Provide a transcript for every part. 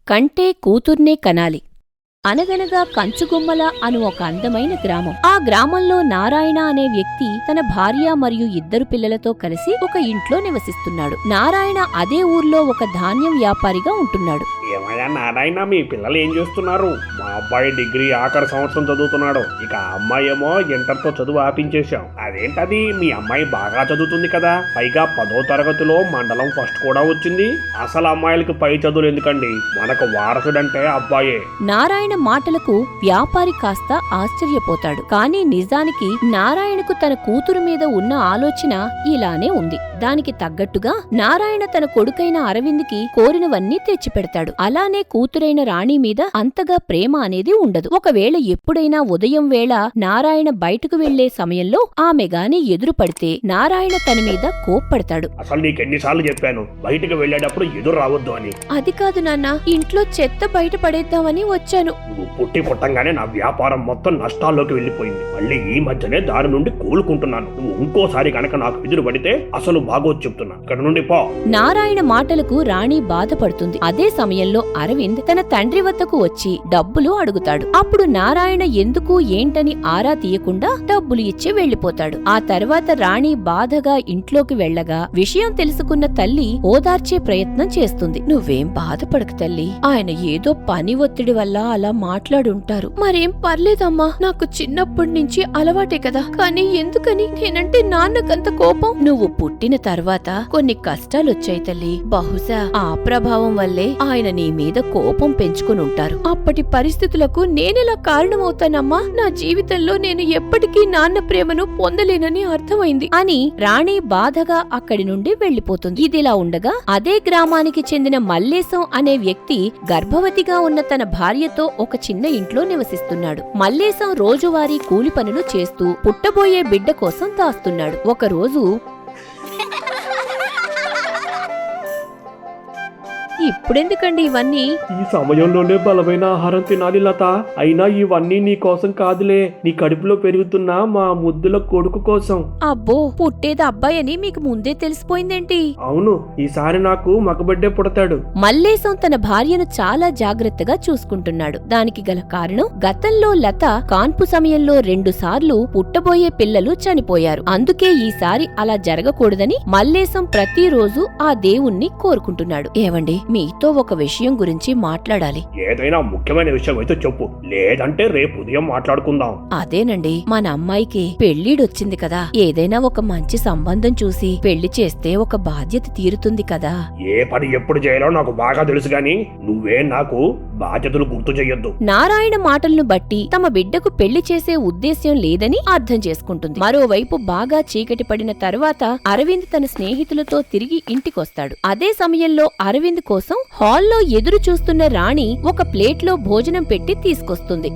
కంటే కూతుర్నే కనాలి. అనగనగా కంచుగుమ్మల అను ఒక అందమైన గ్రామం. ఆ గ్రామంలో నారాయణ అనే వ్యక్తి తన భార్య మరియు 2 పిల్లలతో కలిసి ఒక ఇంట్లో నివసిస్తున్నాడు. నారాయణ అదే ఊర్లో ఒక ధాన్యం వ్యాపారిగా ఉంటున్నాడు. ఏమయ్యా నారాయణ, మీ పిల్లలు ఏం చేస్తున్నారు? మా అబ్బాయి డిగ్రీ ఆఖరి సంవత్సరం చదువుతున్నాడు. ఇక అమ్మాయి ఏమో ఇంటర్తో చదువు ఆపించేశాం. అదేంటది, మీ అమ్మాయి బాగా చదువుతుంది కదా, పైగా 10వ తరగతిలో మండలం ఫస్ట్ కూడా వచ్చింది. అసలు అమ్మాయిలకి పై చదువులు ఎందుకండి, మనకు వారసుడంటే అబ్బాయే. నారాయణ మాటలకు వ్యాపారి కాస్త ఆశ్చర్యపోతాడు. కానీ నిజానికి నారాయణకు తన కూతురు మీద ఉన్న ఆలోచన ఇలానే ఉంది. దానికి తగ్గట్టుగా నారాయణ తన కొడుకైన అరవింద్కి కోరినవన్నీ తెచ్చిపెడతాడు. అలానే కూతురైన రాణి మీద అంతగా ప్రేమ అనేది ఉండదు. ఒకవేళ ఎప్పుడైనా ఉదయం వేళ నారాయణ బయటకు వెళ్లే సమయంలో ఆమె గాని ఎదురుపడితే నారాయణ తన మీద కోప్పడతాడు. అసలు నీకెన్నిసార్లు చెప్పాను బయటకు వెళ్లేటప్పుడు ఎదురు రావద్దు అని. అది కాదు నాన్న, ఇంట్లో చెత్త బయట పడేద్దామని వచ్చాను. నువ్వు పుట్టంగానే నా వ్యాపారం మొత్తం నష్టాల్లోకి వెళ్లిపోయింది. మళ్ళీ ఈ మధ్యనే దారి నుండి కోలుకుంటున్నాను. నువ్వు ఇంకోసారి కనుక నాకు ఎదురు పడితే అసలు బాగోదు చెప్తున్నా, ఇక్కడ నుండి పో. నారాయణ మాటలకు రాణి బాధపడుతుంది. అదే సమయంలో అరవింద్ తన తండ్రి వద్దకు వచ్చి డబ్బులు అడుగుతాడు. అప్పుడు నారాయణ ఎందుకు ఏంటని ఆరా తీయకుండా డబ్బులు ఇచ్చి వెళ్లిపోతాడు. ఆ తర్వాత రాణి బాధగా ఇంట్లోకి వెళ్లగా విషయం తెలుసుకున్న తల్లి ఓదార్చే ప్రయత్నం చేస్తుంది. నువ్వేం బాధపడకు తల్లి, ఆయన ఏదో పని ఒత్తిడి వల్ల అలా మాట్లాడుంటారు. మరేం పర్లేదమ్మా, నాకు చిన్నప్పటి నుంచి అలవాటే కదా. కానీ ఎందుకని నేనంటే నాన్నకంత కోపం? నువ్వు పుట్టిన తర్వాత కొన్ని కష్టాలొచ్చాయి తల్లి. బహుశా ఆ ప్రభావం వల్లే ఆయన నీ మీద కోపం పెంచుకుని ఉంటారు. అప్పటి పరిస్థితులకు నేనెలా కారణమవుతానమ్మా? నా జీవితంలో నేను ఎప్పటికీ నాన్న ప్రేమను పొందలేనని అర్థమైంది అని రాణి బాధగా అక్కడి నుండి వెళ్లిపోతుంది. ఇదిలా ఉండగా అదే గ్రామానికి చెందిన మల్లేశం అనే వ్యక్తి గర్భవతిగా ఉన్న తన భార్యతో ఒక చిన్న ఇంట్లో నివసిస్తున్నాడు. మల్లేశం రోజువారీ కూలి పనులు చేస్తూ పుట్టబోయే బిడ్డ కోసం దాస్తున్నాడు. ఒకరోజు ఇప్పుడెందుకండి ఇవన్నీ? ఈ సమయంలోనే బలమైన ఆహారం తినాలి లత. అయినా ఇవన్నీ నీ కోసం కాదులే, నీ కడుపులో పెరుగుతున్న మా ముద్దుల కొడుకు కోసం. అబ్బో, పుట్టేది అబ్బాయి అని మీకు ముందే తెలిసిపోయిందేంటి? అవును, ఈసారి నాకు మగబిడ్డే పుడతాడు. మల్లేశం తన భార్యను చాలా జాగ్రత్తగా చూసుకుంటున్నాడు. దానికి గల కారణం, గతంలో లత కాన్పు సమయంలో 2 సార్లు పుట్టబోయే పిల్లలు చనిపోయారు. అందుకే ఈసారి అలా జరగకూడదని మల్లేశం ప్రతిరోజు ఆ దేవుణ్ణి కోరుకుంటున్నాడు. ఏవండి, మీతో ఒక విషయం గురించి మాట్లాడాలి. ఏదైనా ముఖ్యమైన విషయం అయితే చెప్పు, లేదంటే రేపు ఉదయం మాట్లాడుకుందాం. అదేనండి, మన అమ్మాయికి పెళ్లిడొచ్చింది కదా, ఏదైనా ఒక మంచి సంబంధం చూసి పెళ్లి చేస్తే ఒక బాధ్యత తీరుతుంది కదా. ఏ పని ఎప్పుడు చేయాలో నాకు బాగా తెలుసు గాని నువ్వే నాకు బాధ్యతలు గుర్తు చెయ్యొద్దు. నారాయణ మాటలను బట్టి తమ బిడ్డకు పెళ్లి చేసే ఉద్దేశ్యం లేదని అర్థం చేసుకుంటుంది. మరోవైపు బాగా చీకటి పడిన తరువాత అరవింద్ తన స్నేహితులతో తిరిగి ఇంటికొస్తాడు. అదే సమయంలో అరవింద్ కోసం హాల్లో ఎదురు చూస్తున్న రాణి ఒక ప్లేట్లో భోజనం పెట్టి తీసుకొస్తుంది.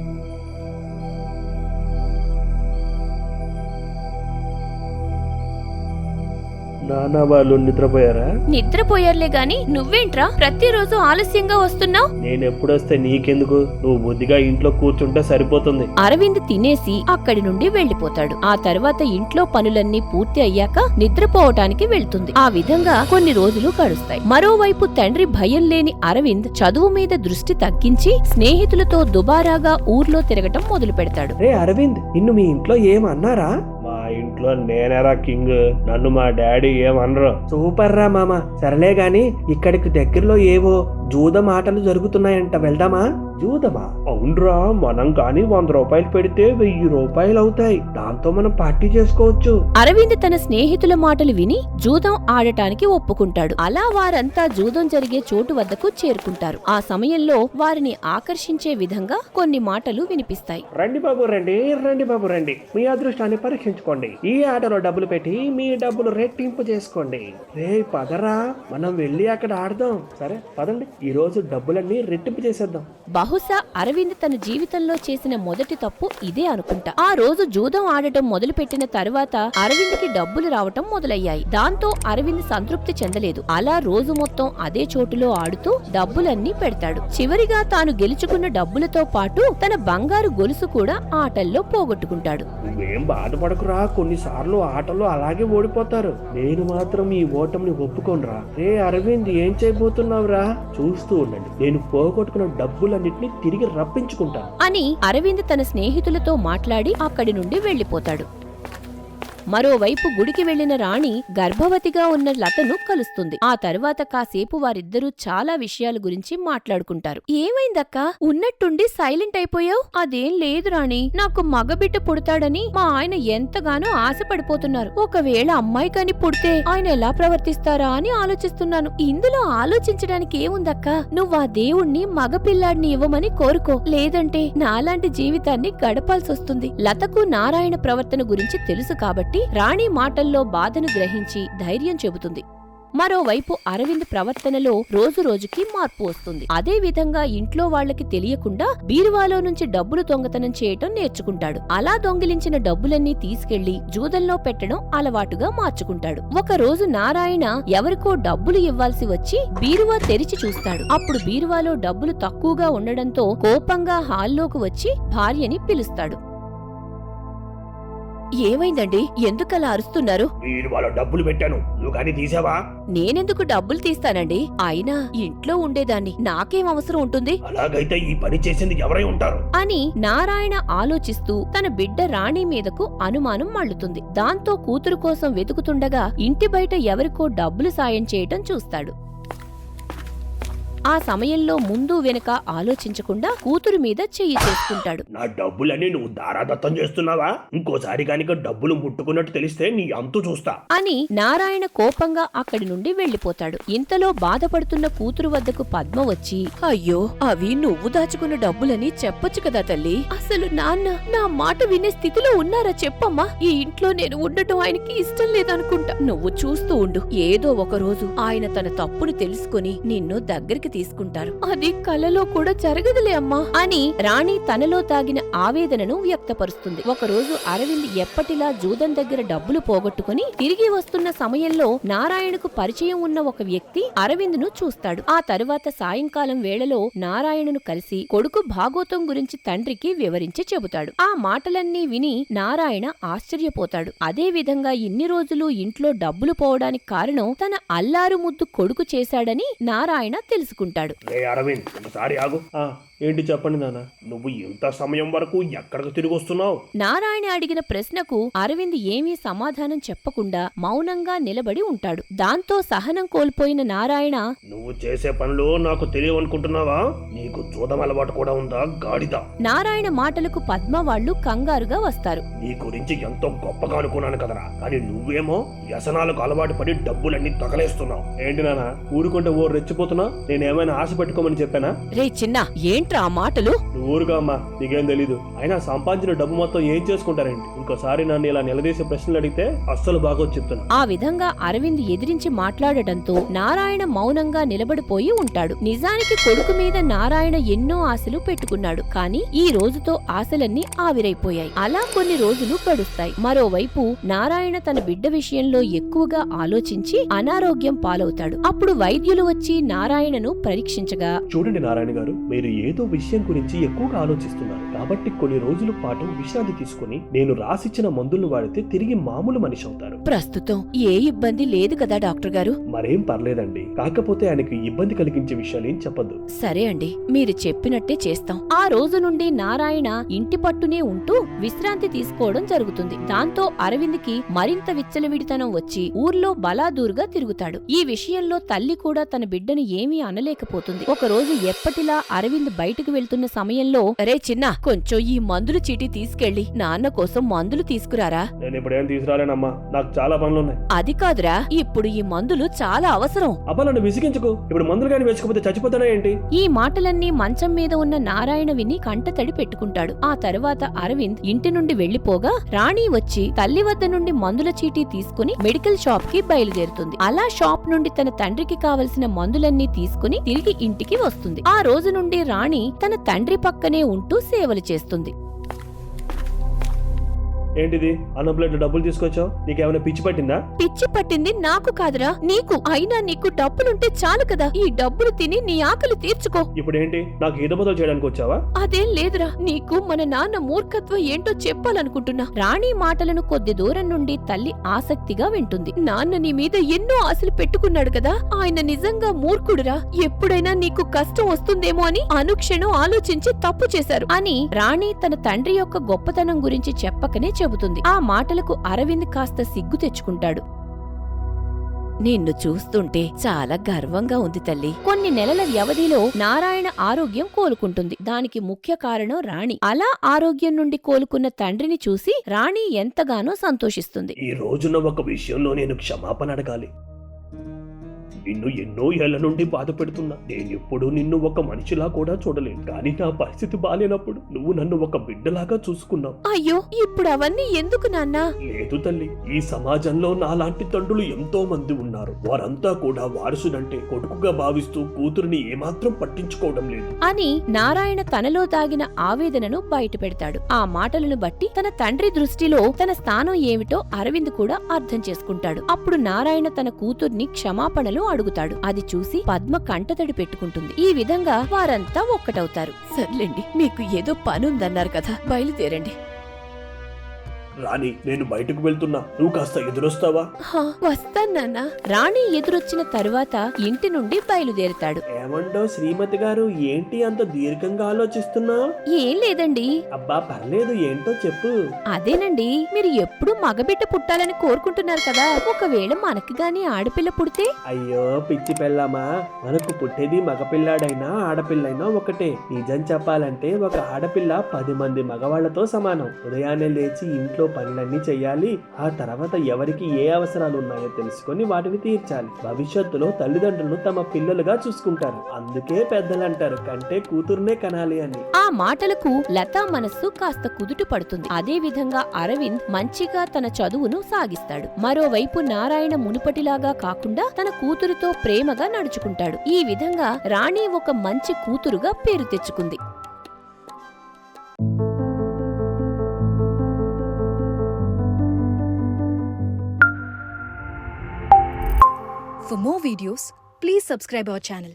నాన్న వాళ్ళు నిద్రపోయారా? నిద్రపోయారులే గాని నువ్వేంట్రా ప్రతిరోజు ఆలస్యంగా వస్తున్నావు? నేనెప్పుడొస్తే నీకెందుకు, నువ్వు బుద్ధిగా ఇంట్లో కూర్చుంటే సరిపోతుంది. అరవింద్ తినేసి అక్కడి నుండి వెళ్లిపోతాడు. ఆ తర్వాత ఇంట్లో పనులన్నీ పూర్తి అయ్యాక నిద్రపోవటానికి వెళ్తుంది. ఆ విధంగా కొన్ని రోజులు గడుస్తాయి. మరోవైపు తండ్రి భయం లేని అరవింద్ చదువు మీద దృష్టి తగ్గించి స్నేహితులతో దుబారాగా ఊర్లో తిరగటం మొదలు పెడతాడు. రే అరవింద్, నిన్ను మీ ఇంట్లో ఏమన్నారా? మా ఇంట్లో నేనేరా కింగ్, నన్ను మా డాడీ ఏమనరు. సూపర్ రా మామ. సరేలే గాని ఇక్కడికి దగ్గరలో ఏవో జూదం ఆటలు జరుగుతున్నాయంట, వెళ్దామా? జూదమా? అవునరా, మనం కాని 100 రూపాయలు పెడితే 1000 రూపాయలు అవుతాయి. దాంతో మనం పార్టీ చేసుకోవచ్చు. అరవింద్ తన స్నేహితుల మాటలు విని జూదం ఆడటానికి ఒప్పుకుంటాడు. అలా వారంతా జూదం జరిగే చోటు వద్దకు చేరుకుంటారు. ఆ సమయంలో వారిని ఆకర్షించే విధంగా కొన్ని మాటలు వినిపిస్తాయి. రండి బాబు రండి, రండి బాబు రండి, మీ అదృష్టాన్ని పరీక్షించుకోండి. ఈ ఆటలో డబ్బులు పెట్టి మీ డబ్బులు రెట్టింపు చేసుకోండి. రే పదరా, మనం వెళ్ళి అక్కడ ఆడదాం. సరే పదండి. ఈ రోజు డబ్బులన్నీ రెట్టింపు చేసేద్దాం. బహుశా అరవింద్ తన జీవితంలో చేసిన మొదటి తప్పు ఇదే అనుకుంటా. ఆ రోజు జూదం ఆడటం మొదలుపెట్టిన తరువాత అరవింద్కి డబ్బులు రావటం మొదలయ్యాయి. దాంతో అరవింద్ సంతృప్తి చెందలేదు. అలా రోజు మొత్తం అదే చోటులో ఆడుతూ డబ్బులన్నీ పెడతాడు. చివరిగా తాను గెలుచుకున్న డబ్బులతో పాటు తన బంగారు గొలుసు కూడా ఆటల్లో పోగొట్టుకుంటాడు. నువ్వేం బాధపడకురా, కొన్నిసార్లు ఆటలో అలాగే ఓడిపోతారు. నేను మాత్రం ఈ ఓటమిని ఒప్పుకోనరా. రే అరవింద్, ఏం చేయబోతున్నావురా? చూస్తూ ఉండండి, నేను పోగొట్టుకున్న డబ్బులన్నిటిని తిరిగి రప్పించుకుంటాను అని అరవింద్ తన స్నేహితులతో మాట్లాడి అక్కడి నుండి వెళ్లిపోతాడు. మరోవైపు గుడికి వెళ్లిన రాణి గర్భవతిగా ఉన్న లతను కలుస్తుంది. ఆ తరువాత కాసేపు వారిద్దరూ చాలా విషయాల గురించి మాట్లాడుకుంటారు. ఏమైందక్కా, ఉన్నట్టుండి సైలెంట్ అయిపోయావు? అదేం లేదు రాణి, నాకు మగబిడ్డ పుడతాడని మా ఆయన ఎంతగానో ఆశపడిపోతున్నారు. ఒకవేళ అమ్మాయి కాని పుడితే ఆయన ఎలా ప్రవర్తిస్తారా అని ఆలోచిస్తున్నాను. ఇందులో ఆలోచించడానికి ఏముందక్కా, నువ్వు ఆ దేవుణ్ణి మగపిల్లాడిని ఇవ్వమని కోరుకో, లేదంటే నాలాంటి జీవితాన్ని గడపాల్సొస్తుంది. లతకు నారాయణ ప్రవర్తన గురించి తెలుసు కాబట్టి రాణి మాటల్లో బాధను గ్రహించి ధైర్యం చెబుతుంది. మరోవైపు అరవింద్ ప్రవర్తనలో రోజురోజుకి మార్పు వస్తుంది. అదే విధంగా ఇంట్లో వాళ్లకి తెలియకుండా బీరువాలో నుంచి డబ్బులు దొంగతనం చేయటం నేర్చుకుంటాడు. అలా దొంగిలించిన డబ్బులన్నీ తీసుకెళ్లి జూదంలో పెట్టడం అలవాటుగా మార్చుకుంటాడు. ఒక రోజు నారాయణ ఎవరికో డబ్బులు ఇవ్వాల్సి వచ్చి బీరువా తెరిచి చూస్తాడు. అప్పుడు బీరువాలో డబ్బులు తక్కువగా ఉండడంతో కోపంగా హాల్లోకి వచ్చి భార్యని పిలుస్తాడు. ఏమైందండి, ఎందుకలా అరుస్తున్నారు? వాళ్ళ డబ్బులు పెట్టాను, నువ్వు కానీ తీసావా? నేనెందుకు డబ్బులు తీస్తానండి? అయినా ఇంట్లో ఉండేదాన్ని, నాకేం అవసరం ఉంటుంది? అలాగైతే ఈ పని చేసింది ఎవరై ఉంటారు అని నారాయణ ఆలోచిస్తూ తన బిడ్డ రాణి మీదకు అనుమానం మళ్లుతుంది. దాంతో కూతురు కోసం వెతుకుతుండగా ఇంటి బయట ఎవరికో డబ్బులు సాయం చేయటం చూస్తాడు. ఆ సమయంలో ముందు వెనుక ఆలోచించకుండా కూతురు మీద చెయ్యి చేసుకుంటాడు. నా డబ్బులన్నీ నువ్వు దారాదత్తం చేస్తున్నావా? ఇంకోసారి కనుక డబ్బులు ముట్టుకున్నట్టు తెలిస్తే నీ అంతు చూస్తా అని నారాయణ కోపంగా అక్కడి నుండి వెళ్లిపోతాడు. ఇంతలో బాధపడుతున్న కూతురు వద్దకు పద్మ వచ్చి, అయ్యో, అవి నువ్వు దాచుకున్న డబ్బులని చెప్పొచ్చు కదా తల్లి. అసలు నాన్న నా మాట వినే స్థితిలో ఉన్నారా చెప్పమ్మా? ఈ ఇంట్లో నేను ఉండటం ఆయనకి ఇష్టం లేదనుకుంటా. నువ్వు చూస్తూ ఉండు, ఏదో ఒక రోజు ఆయన తన తప్పును తెలుసుకుని నిన్ను దగ్గరికి తీసుకుంటారు. అది కలలో కూడా జరగదులే అమ్మా అని రాణి తనలో తాగిన ఆవేదనను వ్యక్తపరుస్తుంది. ఒకరోజు అరవింద్ ఎప్పటిలా జూదం దగ్గర డబ్బులు పోగొట్టుకుని తిరిగి వస్తున్న సమయంలో నారాయణకు పరిచయం ఉన్న ఒక వ్యక్తి అరవింద్ ను చూస్తాడు. ఆ తరువాత సాయంకాలం వేళలో నారాయణను కలిసి కొడుకు భాగోతం గురించి తండ్రికి వివరించి చెబుతాడు. ఆ మాటలన్నీ విని నారాయణ ఆశ్చర్యపోతాడు. అదే విధంగా ఇన్ని రోజులు ఇంట్లో డబ్బులు పోవడానికి కారణం తన అల్లారు ముద్దు కొడుకు చేశాడని నారాయణ తెలుసుకుంటాడు. అరవింద్, ఒకసారి ఆగు. ఏంటి చెప్పండి నాన్న, నువ్వు ఇంత సమయం వరకు ఎక్కడికి తిరిగి వస్తున్నావు? నారాయణ అడిగిన ప్రశ్నకు అరవింద్ ఏమీ సమాధానం చెప్పకుండా మౌనంగా నిలబడి ఉంటాడు. దాంతో సహనం కోల్పోయిన నారాయణ, నువ్వు చేసే పనులు నాకు తెలియవనుకుంటున్నావా? నీకు జూదం అలవాటు కూడా ఉందా గాడిద? నారాయణ మాటలకు పద్మ వాళ్లు కంగారుగా వస్తారు. నీ గురించి ఎంతో గొప్పగా అనుకున్నాను కదరా, కానీ నువ్వేమో వ్యసనాలకు అలవాటు పడి డబ్బులన్నీ తగలేస్తున్నావు. ఏంటి నాన్న, ఊరుకుంటే ఓ రెచ్చిపోతున్నా? నేనేమైనా ఆశ పెట్టుకోమని చెప్పానా? రే చిన్న, ఏంట్రా ఆ మాటలు? నువ్వు ఊరుగా అమ్మా, నీకేం తెలీదు. అయినా సంపాదించిన డబ్బు మొత్తం ఏం చేసుకుంటారేంటి? ఇంకోసారి నన్ను ఇలా నిలదీసే ప్రశ్నలు అడిగితే అస్సలు బాగోదు చెప్తున్నా. ఆ విధంగా అరవింద్ ఎదిరించి మాట్లాడటంతో నారాయణ మౌనంగా నిలబడిపోయి ఉంటాడు. నిజానికి కొడుకు మీద నారాయణ ఎన్నో ఆశలు పెట్టుకున్నాడు. కానీ ఈ రోజుతో ఆశలన్నీ ఆవిరైపోయాయి. అలా కొన్ని రోజులు గడుస్తాయి. మరోవైపు నారాయణ తన బిడ్డ విషయంలో ఎక్కువగా ఆలోచించి అనారోగ్యం పాలవుతాడు. అప్పుడు వైద్యులు వచ్చి నారాయణను పరీక్షించగా, చూడండి నారాయణ గారు, మీరు ఏదో విషయం గురించి ఎక్కువగా ఆలోచిస్తున్నారు. కాబట్టి కొన్ని రోజుల పాటు విశ్రాంతి తీసుకుని నేను రాసిచ్చిన మందులను వాడితే తిరిగి మామూలు మనిషి అవుతారు. ప్రస్తుతం ఏ ఇబ్బంది లేదు కదా డాక్టర్ గారు? మరేం పర్లేదండి. కాకపోతే ఆయనకు ఇబ్బంది కలిగించే విషయాలేం చెప్పద్దు. సరే అండి, మీరు చెప్పినట్టే చేస్తాం. ఆ రోజు నుండి నారాయణ ఇంటి పట్టునే ఉంటూ విశ్రాంతి తీసుకోవడం జరుగుతుంది. దాంతో అరవింద్కి మరింత విచ్చలవిడితనం వచ్చి ఊర్లో బలాదూరుగా తిరుగుతాడు. ఈ విషయంలో తల్లి కూడా తన బిడ్డను ఏమీ అనలేకపోతుంది. ఒకరోజు ఎప్పటిలా అరవింద్ బయటకు వెళ్తున్న సమయంలో, రే చిన్న, కొంచెం ఈ మందుల చీటీ తీసుకెళ్లి నాన్న కోసం మందులు తీసుకురారా. నేను ఇప్పుడేం తీసుకురాలేనమ్మా, నాకు చాలా పనులున్నాయి. అది కాదురా, ఇప్పుడు ఈ మందులు చాలా అవసరం. అబ్బా నన్ను విసిగించుకో, ఇప్పుడు మందులు గాని వేసుకోకపోతే చచ్చిపోతానా ఏంటి? ఈ మాటలన్నీ మంచం మీద ఉన్న నారాయణ విని కంటతడి పెట్టుకుంటాడు. ఆ తరువాత అరవింద్ ఇంటి నుండి వెళ్లిపోగా రాణి వచ్చి తల్లి వద్ద నుండి మందుల చీటీ తీసుకుని మెడికల్ షాప్ కి బయలుదేరుతుంది. అలా షాప్ నుండి తన తండ్రికి కావలసిన మందులన్నీ తీసుకుని తిరిగి ఇంటికి వస్తుంది. ఆ రోజు నుండి రాణి తన తండ్రి పక్కనే ఉంటూ సేవలు చేస్తుంది. ఏంటిది అన్నప్లేట్ డబ్బులు తీసుకొచ్చావు? నీకేమైనా పిచ్చి పట్టిందా? పిచ్చి పట్టింది నాకు కాదురా, నీకు. అయినా నీకు డబ్బులుంటే చాలు కదా, ఈ డబ్బులు తిని నీ ఆకలి తీర్చుకో. ఇప్పుడేంటి నాకు ఈదబదలు చేయడానికి వచ్చావా? అదేం లేదురా, నీకు మన నాన్న మూర్ఖత్వం ఏంటో చెప్పాలనుకుంటున్నా. రాణి మాటలను కొద్ది దూరం నుండి తల్లి ఆసక్తిగా వింటుంది. నాన్న నీ మీద ఎన్నో ఆశలు పెట్టుకున్నాడు కదా, ఆయన నిజంగా మూర్ఖుడురా. ఎప్పుడైనా నీకు కష్టం వస్తుందేమో అని అనుక్షణం ఆలోచించి తప్పు చేశారు అని రాణి తన తండ్రి యొక్క గొప్పతనం గురించి చెప్పకనే చెబుతుంది. ఆ మాటలకు అరవింద్ కాస్త సిగ్గు తెచ్చుకుంటాడు. నిన్ను చూస్తుంటే చాలా గర్వంగా ఉంది తల్లి. కొన్ని నెలల వ్యవధిలో నారాయణ ఆరోగ్యం కోలుకుంటుంది. దానికి ముఖ్య కారణం రాణి. అలా ఆరోగ్యం నుండి కోలుకున్న తండ్రిని చూసి రాణి ఎంతగానో సంతోషిస్తుంది. ఈ రోజున ఒక విషయంలో నేను క్షమాపణ అడగాలి. నిన్ను ఎన్నో ఏళ్ల నుండి బాధ పెడుతున్నా. నేనెప్పుడు నిన్ను ఒక మనిషిలా కూడా చూడలేదు. కానీ నా పరిస్థితి బాలేనప్పుడు నువ్వు నన్ను ఒక బిడ్డలాగా చూసుకున్నావు. అయ్యో, ఇప్పుడు అవన్నీ ఎందుకు నాన్నా? లేదు తల్లి, ఈ సమాజంలో నాలాంటి తండ్రులు ఎంతో మంది ఉన్నారు. వారంతా కూడా వారసుడంటే కొడుకుగా భావిస్తూ కూతురిని ఏమాత్రం పట్టించుకోవడం లేదు అని నారాయణ తనలో దాగిన ఆవేదనను బయటపెడతాడు. ఆ మాటలను బట్టి తన తండ్రి దృష్టిలో తన స్థానం ఏమిటో అరవింద్ కూడా అర్థం చేసుకుంటాడు. అప్పుడు నారాయణ తన కూతుర్ని క్షమాపణలు అడుగుతాడు. అది చూసి పద్మ కంటతడి పెట్టుకుంటుంది. ఈ విధంగా వారంతా ఒక్కటవుతారు. సర్లేండి, మీకు ఏదో పనుందన్నారు కదా, బయలుదేరండి. రాణి, నేను బయటకు వెళ్తున్నా, నువ్వు కాస్త ఎదురొస్తావా? వస్తానన్నా. రాణి ఎదురొచ్చిన తరువాత ఇంటి నుండి బయలుదేరుతాడు. ఏమంటావు శ్రీమతి గారు, ఏంటి అంత దీర్ఘంగా ఆలోచిస్తున్నావు? ఏం లేదండి. అబ్బా పర్లేదు, ఏంటో చెప్పు. అదేనండి, మీరు ఎప్పుడు మగబిడ్డ పుట్టాలని కోరుకుంటున్నారు కదా, ఒకవేళ మనకి గాని ఆడపిల్ల పుడితే? అయ్యో పిచ్చి పెళ్ళామా, మనకు పుట్టేది మగపిల్లాడైనా ఆడపిల్లైనా ఒకటే. నిజం చెప్పాలంటే ఒక ఆడపిల్ల 10 మంది మగవాళ్లతో సమానం. ఉదయాన్నే లేచి ఇంట్లో పనులన్నీ చెయ్యాలి. ఆ తర్వాత ఎవరికి ఏ అవసరాలు ఉన్నాయో తెలుసుకొని వాటిని తీర్చాలి. భవిష్యత్తులో తల్లిదండ్రులను తమ పిల్లలుగా చూసుకుంటారు. అందుకే పెద్దలంటారు కంటే కూతురునే కనాలి అని. ఆ మాటలకు లతా మనస్సు కాస్త కుదుట పడుతుంది. అదే విధంగా అరవింద్ మంచిగా తన చదువును సాగిస్తాడు. మరోవైపు నారాయణ మునుపటిలాగా కాకుండా తన కూతురుతో ప్రేమగా నడుచుకుంటాడు. ఈ విధంగా రాణి ఒక మంచి కూతురుగా పేరు తెచ్చుకుంది. For more videos, please subscribe our channel.